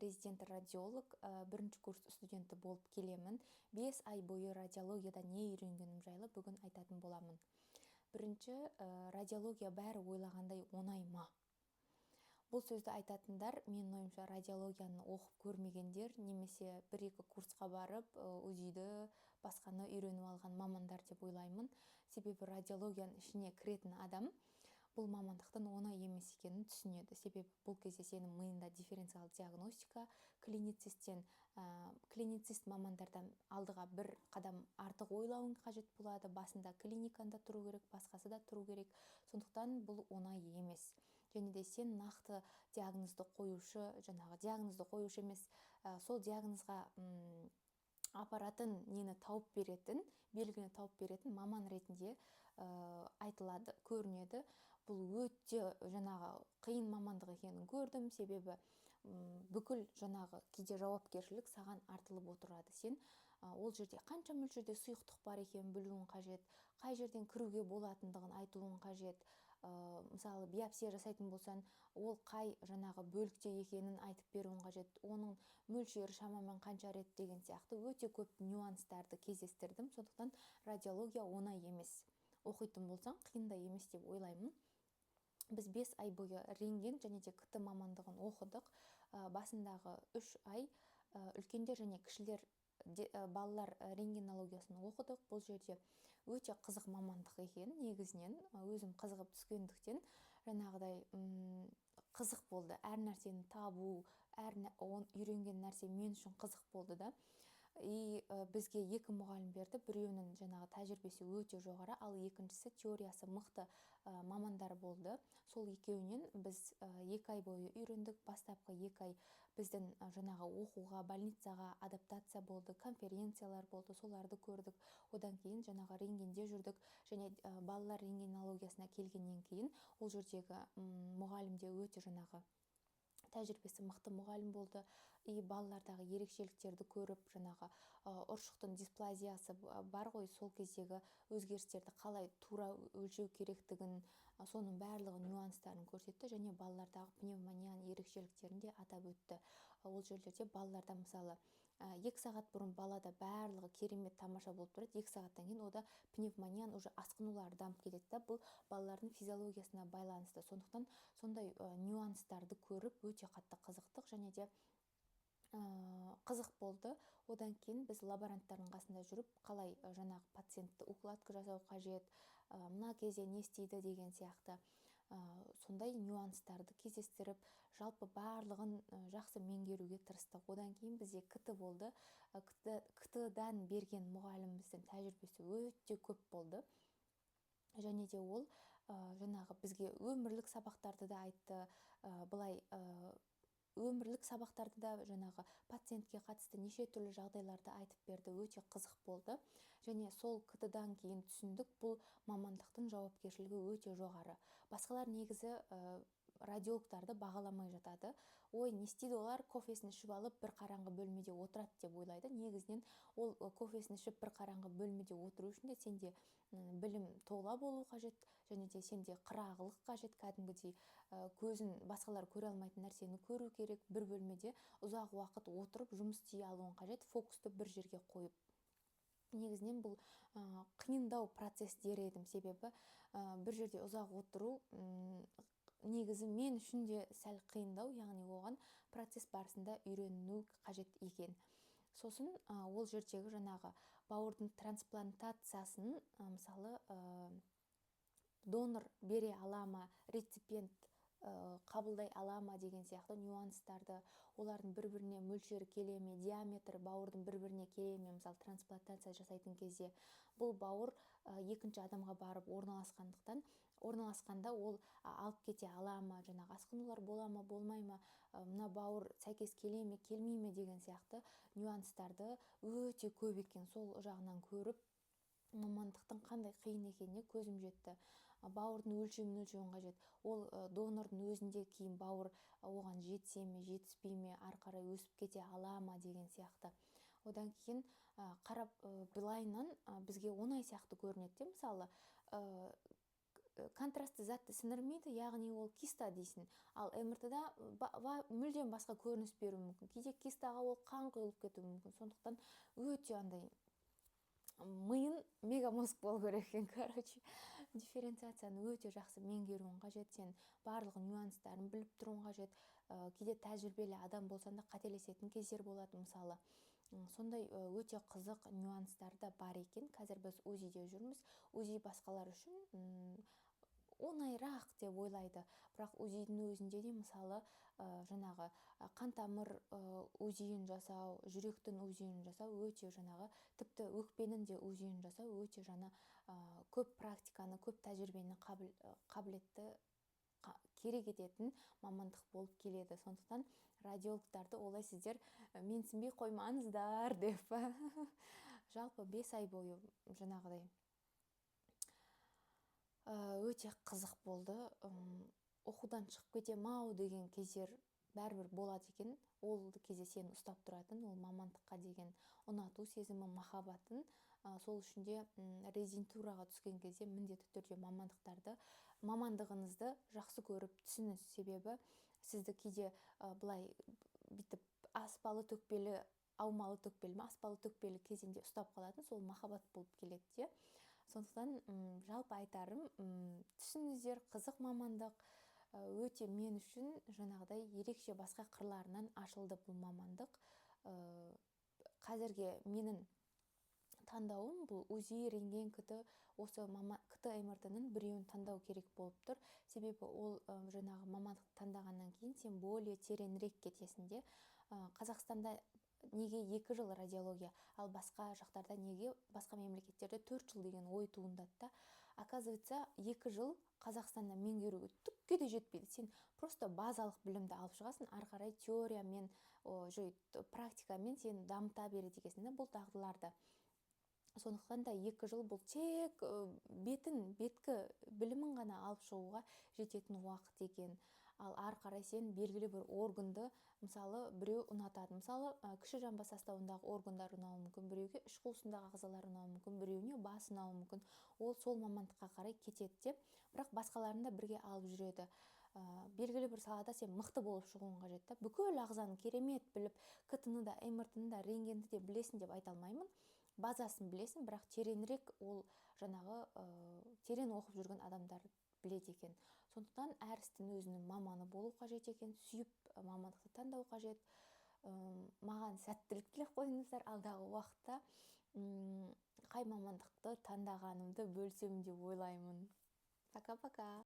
резидент радиолог, бірінші курс студенті болып келемін. 5 ай бойы радиологияда не үйренгенім жайлы бүгін айтатын боламын. Бірінші, радиология бәрі ойлағандай оңай ма? Бұл сөзді айтатындар, менің ойымша, радиологияны оқып көрмегендер, немесе 1-2 курсқа барып, УЗИді, басқаны үйреніп алған мамандар деп ойлаймын. Себебі радиологияның ішіне кіретін адам бұл мамандықтың оңай емес екенін түсінеді. Себебі бұл кезде сенің миыңда дифференциалды диагностика, клиницист мамандардан алдыға бір қадам артық ойлауың қажет болады. Басында клиниканда тұру керек, басқасы да тұру керек. Сондықтан бұл оңай емес. Және де сен нақты диагнозды қоюшы емес, сол диагнозға апаратын нені тауып беретін, белгіні тауып беретін маман ретінде айтылады, көрінеді. Бұл өте қиын мамандық екенін көрдім, себебі бүкіл кейде жауапкершілік саған артылып отырады. Сен ол жерде қанша мөлшерде сұйықтық бар екенін білуің қажет, қай жерден кіруге болатындығын айтуың қажет. Мысалы, биопсия жасайтын болсан, ол қай бөлікте екенін айтып беруің қажет, оның мөлшері шамамен қанша рет деген сияқты өте көп нюанстарды кездестірдім. Сондықтан радиология оңай емес. Оқитын болсаң, қиын да емес деп ойлаймын. Біз 5 ай бойы рентген және де КТ мамандығын оқыдық. Басындағы 3 ай үлкендер және кішілер балалар рентгенологиясын оқыдық. Бұл жерде өте қызық мамандық екен, негізінен өзім қызығып түскендіктен қызық болды. Әр нәрсені табу, үйренген нәрсе мен үшін қызық болды да. Бізге 2 мұғалім берді. Біреуінің тәжірибесі өте жоғары, ал екіншісі теориясы мықты мамандар болды. Сол екеуінен біз 2 ай бойы үйрендік. Бастапқы 2 ай біздің оқуға, больницаға адаптация болды, конференциялар болды, соларды көрдік. Одан кейін рентгенде жүрдік, және балалар рентгенологиясына келгеннен кейін ол жердегі мұғалім де өте тәжірибесі мықты мұғалім болды. Балалардағы ерекшеліктерді көріп, ұршықтың дисплазиясы бар ғой, сол кездегі өзгерістерді қалай тура өлшеу керектігін, соның барлығы нюанстарын көрсетті, және балалардағы пневмонияның ерекшеліктерін де атап өтті. Ол жерлерде балаларда мысалы 2 сағат бұрын балада барлығы керемет тамаша болып тұрады, 2 сағаттан кейін ода пневмонияның уже асқынулары дамып кетеді. Бұл балалардың физиологиясына байланысты. Сондықтан сондай нюанстарды көріп өте қатты қызықтық, және де қызық болды. Одан кейін біз лаборанттардың қасында жүріп, қалай пациентті укладка жасау қажет, мына кезде не істейді деген сияқты сондай нюанстарды кездестіріп, жалпы барлығын жақсы меңгеруге тырыстық. Одан кейін бізде КТ болды. КТ-дан берген мұғаліміміздің тәжірибесі өте көп болды. Және де ол бізге өмірлік сабақтарды да айтты, өмірлік сабақтарды да пациентке қатысты неше түрлі жағдайларды айтып берді. Өте қызық болды. Және сол КТ-дан кейін түсіндік, бұл мамандықтың жауапкершілігі өте жоғары. Басқалар негізі радиологтарды бағаламай жатады. Не істейді олар? Кофесін ішіп алып, бір қараңғы бөлмеде отырады деп ойлайды. Негізінен ол кофесін ішіп бір қараңғы бөлмеде отыру үшін де сенде білім тола болу қажет, және де сенде қырағылық қажет, кәдімгідей көзін басқалар көре алмайтын нәрсені көру керек. Бір бөлмеде ұзақ уақыт отырып жұмыс істей алуың қажет, фокусты бір жерге қойып. Негізінен бұл қиындау процесс дер едім, себебі бір жерде ұзақ отыру негізі мен үшін де сәл қиындау, яғни оған процесс барысында үйрену қажет екен. Сосын ол жердегі бауырдың трансплантациясын мысалы донор бере ала ма, реципиент қабылдай ала ма деген сияқты нюанстарды, олардың бір-біріне мөлшері келе ме, диаметр бауырдың бір-біріне келе ме, мысалы трансплантация жасайтын кезде бұл бауыр екінші адамға барып орналасқанда ол алып кете ала ма, асқынулар бола ма, болмай ма, мына бауыр сәйкес келе ме, келмей ме деген сияқты нюанстарды өте көп екен. Сол жағынан көріп, мамандықтың қандай қиын екеніне көзім жетті. Бауырдың өлшеуін қажет. Ол донордың өзінде кейін бауыр оған жетсе ме, жетіспей ме, ары қарай өсіп кете ала ма деген сияқты. Одан кейін қарап былайынан бізге оңай сияқты көрінеді. Мысалы контрастты затты сіңірмейді, яғни ол киста дейсің. Ал МРТ-да мүлдем басқа көрініс беруі мүмкін. Кейде кистаға ол қан құйылып кетуі мүмкін. Сондықтан өте андай миың мегамозг болу керек екен. Короче, дифференциацияны өте жақсы меңгеруің қажет. Сен барлық нюанстарын біліп тұруың қажет. Кейде тәжірибелі адам болсаң да қателесетін кездер болады, мысалы. Сондай өте қызық нюанстар да бар екен. Қазір біз УЗИ-де жүрміз. УЗИ басқалар үшін оңайырақ деп ойлайды. Бірақ УЗИ-дің өзінде де, мысалы, жаңағы қан тамыр УЗИ-ін жасау, жүректің УЗИ-ін жасау өте жаңағы, тіпті өкпенің де УЗИ-ін жасау өте жаңа көп практиканы, көп тәжірибені қабілетті керек ететін мамандық болып келеді. Сондықтан радиологтарды олай сіздер менсінбей қоймаңыздар деп. Жалпы 5 ай бойы жаңағыдай өте қызық болды. Оқудан шығып кетем-ау деген кездер бәрібір болады екен. Ол кезде сені ұстап тұратын, ол мамандыққа деген ұнату сезімі, махаббатын. Сол үшін де резидентураға түскен кезде міндетті түрде мамандығыңызды жақсы көріп түсіңіз. Себебі сізді кейде былай бүйтіп аспалы төкпелі кезеңде ұстап қалатын, сол махаббат болып келеді де. Сондықтан жалпы айтарым, түсіңіздер, қызық мамандық, өте мен үшін жаңағыдай ерекше басқа қырларынан ашылды бұл мамандық. Қазірге менің таңдауым бұл УЗИ, рентген, КТ, осы КТ МРТ-ның біреуін таңдау керек болып тұр. Себебі ол жаңағы мамандық таңдағаннан кейін сен более тереңірек кетесің де. Қазақстанда неге 2 жыл радиология, ал басқа жақтарда неге, басқа мемлекеттерде 4 жыл деген ой туындады да. Оказывается, 2 жыл Қазақстанда меңгеруге түкке де жетпейді. Сен просто базалық білімді алып шығасың, ары қарай теориямен, практикамен сен дамыта береді екенсің бұл дағдыларды. Сондықтан да 2 жыл бұл тек беткі білімін ғана алып шығуға жететін уақыт екен. Ал ары қарай сен белгілі бір органды, мысалы, біреу ұнатады. Мысалы, кіші жамбас составындағы органдар ұнауы мүмкін, біреуге іш қуысындағы ағзалар ұнауы мүмкін, біреуіне бас ұнауы мүмкін. Ол сол мамандыққа қарай кетеді деп, бірақ басқаларын да бірге алып жүреді. Белгілі бір салада сен мықты болып шығуың қажет. Бүкіл ағзаны керемет біліп, КТ-ны да, МРТ-ны да, рентгенді де білесің деп айта алмаймын. Базасын білесің, бірақ тереңірек ол жаңағы терең оқып жүрген адамдар біледі екен. Сондықтан әр істің өзінің маманы болу қажет екен, сүйіп мамандықты таңдау қажет. Маған сәттілік тілеп қойыңыздар алдағы уақытта. Қай мамандықты таңдағанымды бөлсем деп ойлаймын. Пока-пока.